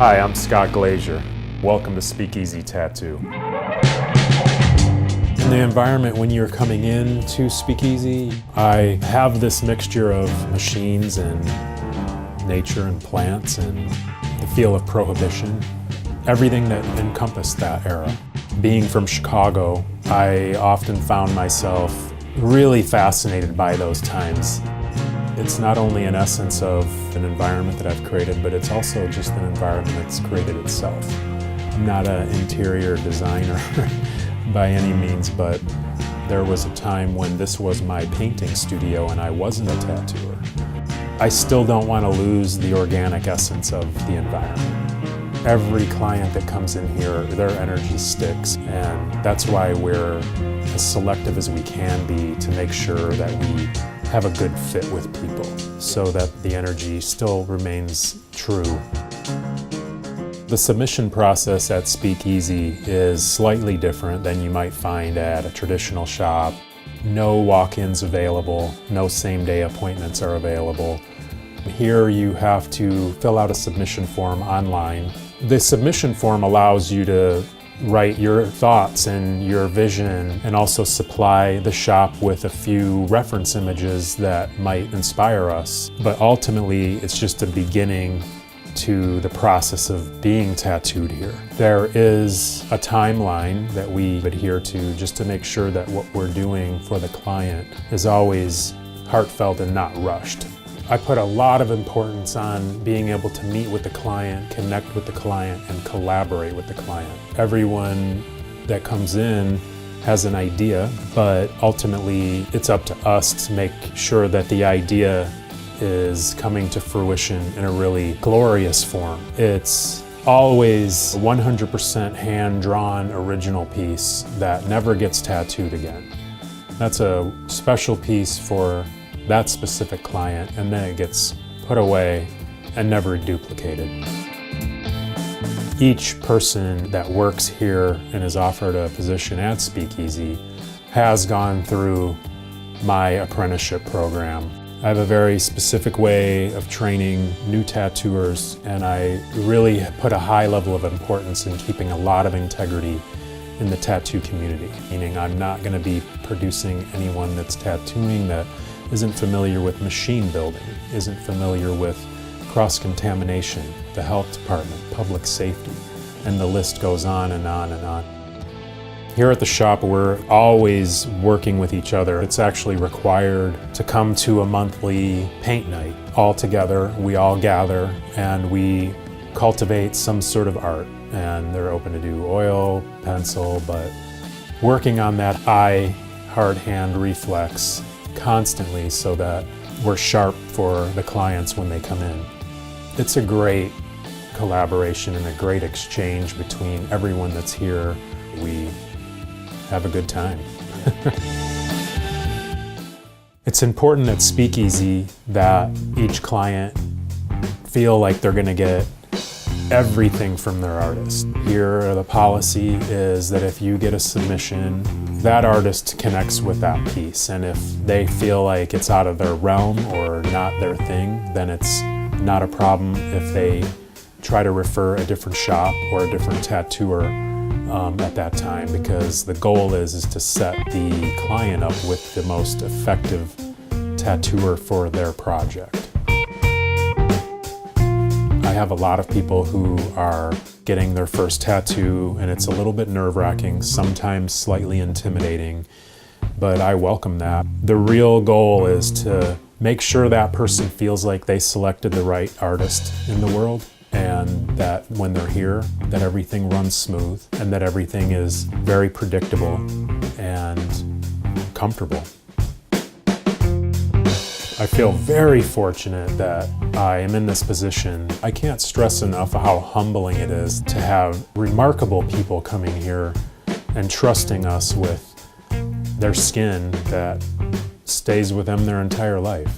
Hi, I'm Scott Glazier. Welcome to Speakeasy Tattoo. In the environment when you're coming in to Speakeasy, I have this mixture of machines and nature and plants and the feel of prohibition, everything that encompassed that era. Being from Chicago, I often found myself really fascinated by those times. It's not only an essence of an environment that I've created, but it's also just an environment that's created itself. I'm not an interior designer by any means, but there was a time when this was my painting studio and I wasn't a tattooer. I still don't want to lose the organic essence of the environment. Every client that comes in here, their energy sticks, and that's why we're as selective as we can be to make sure that we have a good fit with people so that the energy still remains true. The submission process at Speakeasy is slightly different than you might find at a traditional shop. No walk-ins available, no same-day appointments are available. Here you have to fill out a submission form online. The submission form allows you to write your thoughts and your vision and also supply the shop with a few reference images that might inspire us. But ultimately, it's just a beginning to the process of being tattooed here. There is a timeline that we adhere to just to make sure that what we're doing for the client is always heartfelt and not rushed. I put a lot of importance on being able to meet with the client, connect with the client, and collaborate with the client. Everyone that comes in has an idea, but ultimately it's up to us to make sure that the idea is coming to fruition in a really glorious form. It's always a 100% hand-drawn original piece that never gets tattooed again. That's a special piece for that specific client, and then it gets put away and never duplicated. Each person that works here and is offered a position at Speakeasy has gone through my apprenticeship program. I have a very specific way of training new tattooers, and I really put a high level of importance in keeping a lot of integrity in the tattoo community, meaning I'm not going to be producing anyone that's tattooing that isn't familiar with machine building, isn't familiar with cross-contamination, the health department, public safety, and the list goes on and on and on. Here at the shop, we're always working with each other. It's actually required to come to a monthly paint night. All together, we all gather and we cultivate some sort of art. And they're open to do oil, pencil, but working on that eye, hard hand reflex constantly so that we're sharp for the clients when they come in. It's a great collaboration and a great exchange between everyone that's here. We have a good time. It's important at Speakeasy that each client feel like they're going to get everything from their artist. Here, the policy is that if you get a submission, that artist connects with that piece. And if they feel like it's out of their realm or not their thing, then it's not a problem if they try to refer a different shop or a different tattooer at that time, because the goal is to set the client up with the most effective tattooer for their project. I have a lot of people who are getting their first tattoo, and it's a little bit nerve-wracking, sometimes slightly intimidating, but I welcome that. The real goal is to make sure that person feels like they selected the right artist in the world, and that when they're here, that everything runs smooth, and that everything is very predictable and comfortable. I feel very fortunate that I am in this position. I can't stress enough how humbling it is to have remarkable people coming here and trusting us with their skin that stays with them their entire life.